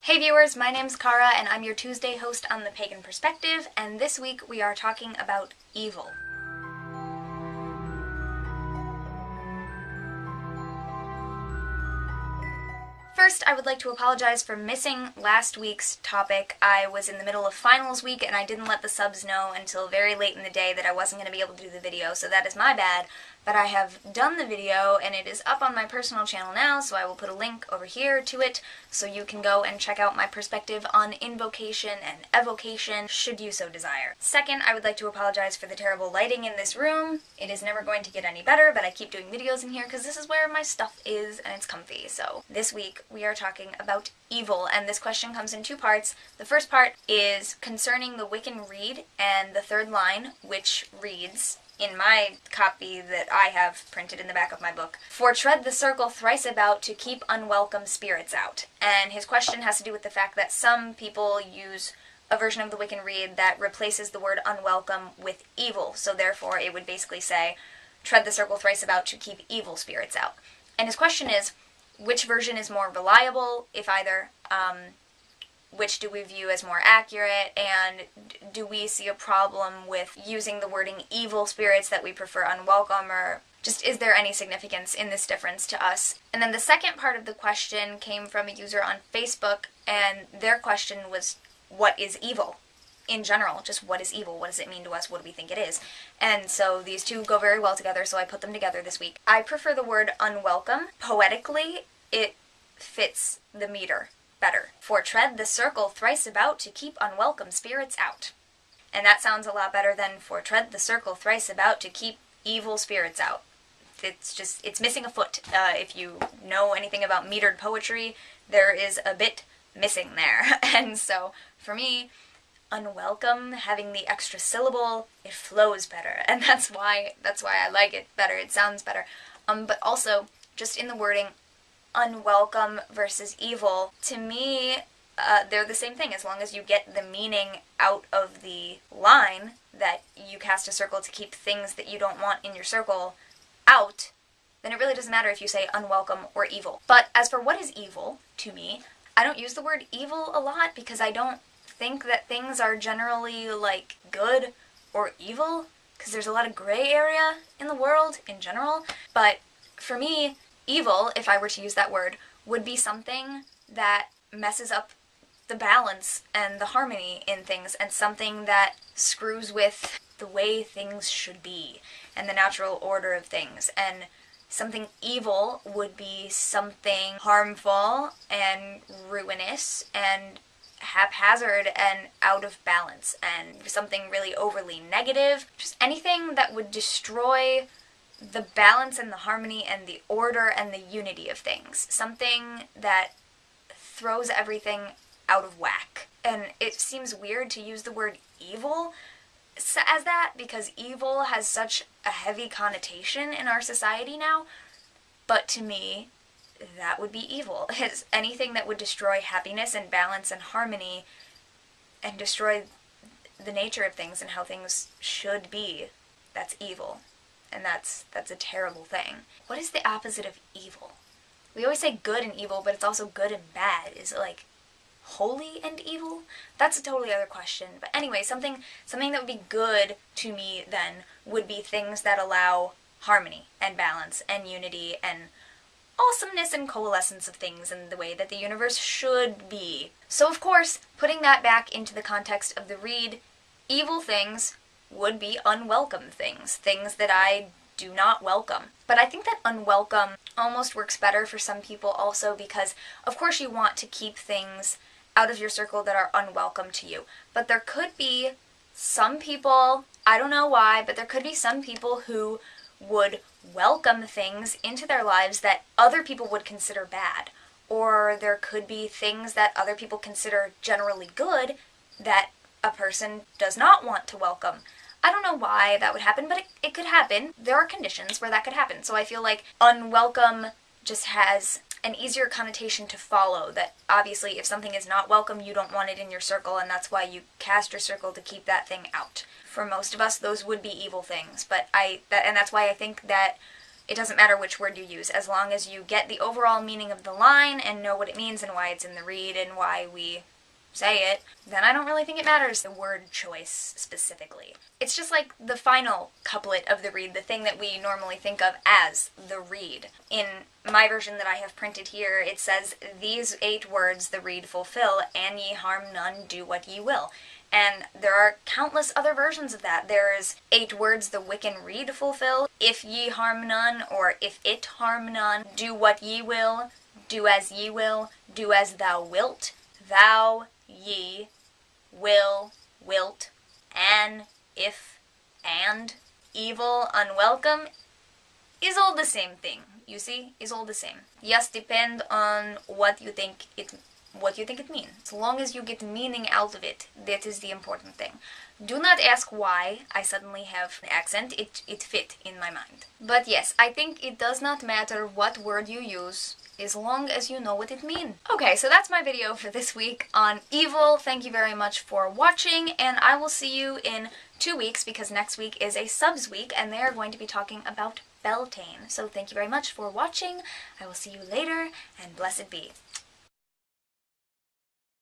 Hey viewers, my name's Kara and I'm your Tuesday host on the Pagan Perspective, and this week we are talking about evil. First, I would like to apologize for missing last week's topic. I was in the middle of finals week and I didn't let the subs know until very late in the day that I wasn't going to be able to do the video, so that is my bad. But I have done the video and it is up on my personal channel now, so I will put a link over here to it so you can go and check out my perspective on invocation and evocation should you so desire. Second, I would like to apologize for the terrible lighting in this room. It is never going to get any better, but I keep doing videos in here because this is where my stuff is and it's comfy. So this week we are talking about evil, and this question comes in two parts. The first part is concerning the Wiccan Rede, and the third line, which reads, in my copy that I have printed in the back of my book, "For tread the circle thrice about to keep unwelcome spirits out." And his question has to do with the fact that some people use a version of the Wiccan Rede that replaces the word unwelcome with evil, so therefore it would basically say, tread the circle thrice about to keep evil spirits out. And his question is, which version is more reliable, if either? Which do we view as more accurate, and do we see a problem with using the wording evil spirits that we prefer unwelcome, or just is there any significance in this difference to us? And then the second part of the question came from a user on Facebook, and their question was, what is evil? In general, just what is evil? What does it mean to us? What do we think it is? And so these two go very well together, so I put them together this week. I prefer the word unwelcome. Poetically, it fits the meter better. For tread the circle thrice about to keep unwelcome spirits out. And that sounds a lot better than for tread the circle thrice about to keep evil spirits out. It's missing a foot. If you know anything about metered poetry, there is a bit missing there. And so, for me, unwelcome, having the extra syllable, it flows better. And that's why I like it better. It sounds better. But also, just in the wording, unwelcome versus evil, to me, they're the same thing. As long as you get the meaning out of the line, that you cast a circle to keep things that you don't want in your circle out, then it really doesn't matter if you say unwelcome or evil. But as for what is evil, to me, I don't use the word evil a lot because I don't think that things are generally like good or evil, because there's a lot of gray area in the world in general. But for me, evil, if I were to use that word, would be something that messes up the balance and the harmony in things, and something that screws with the way things should be and the natural order of things. And something evil would be something harmful and ruinous and haphazard and out of balance, and something really overly negative. Just anything that would destroy the balance and the harmony and the order and the unity of things. Something that throws everything out of whack. And it seems weird to use the word evil as that, because evil has such a heavy connotation in our society now. But to me, that would be evil. It's anything that would destroy happiness and balance and harmony and destroy the nature of things and how things should be. That's evil. And that's a terrible thing. What is the opposite of evil? We always say good and evil, but it's also good and bad. Is it like holy and evil? That's a totally other question. But anyway, something that would be good to me then would be things that allow harmony and balance and unity and awesomeness and coalescence of things in the way that the universe should be. So of course, putting that back into the context of the Rede, evil things would be unwelcome things that I do not welcome. But I think that unwelcome almost works better for some people also, because of course you want to keep things out of your circle that are unwelcome to you. But there could be some people, I don't know why, but there could be some people who would welcome things into their lives that other people would consider bad. Or there could be things that other people consider generally good that a person does not want to welcome. I don't know why that would happen, but it could happen. There are conditions where that could happen. So I feel like unwelcome just has an easier connotation to follow, that obviously if something is not welcome, you don't want it in your circle, and that's why you cast your circle to keep that thing out. For most of us, those would be evil things, and that's why I think that It doesn't matter which word you use, as long as you get the overall meaning of the line and know what it means and why it's in the read and why we say it, then I don't really think it matters the word choice specifically. It's just like the final couplet of the read, the thing that we normally think of as the read. In my version that I have printed here, it says, "These 8 words the read fulfill, and ye harm none, do what ye will." And there are countless other versions of that. There's 8 words the Wiccan read fulfill, "If ye harm none," or "if it harm none," "do what ye will," "do as ye will," "do as thou wilt," "thou," "ye," "will," "wilt," "an," "if," "and," "evil," "unwelcome," is all the same thing, you see? Is all the same. Just depend on what you think it means. As long as you get meaning out of it, that is the important thing. Do not ask why I suddenly have an accent. It fit in my mind. But yes, I think it does not matter what word you use, as long as you know what it means. Okay, so that's my video for this week on evil. Thank you very much for watching, and I will see you in 2 weeks, because next week is a subs week, and they are going to be talking about Beltane. So thank you very much for watching. I will see you later, and blessed be.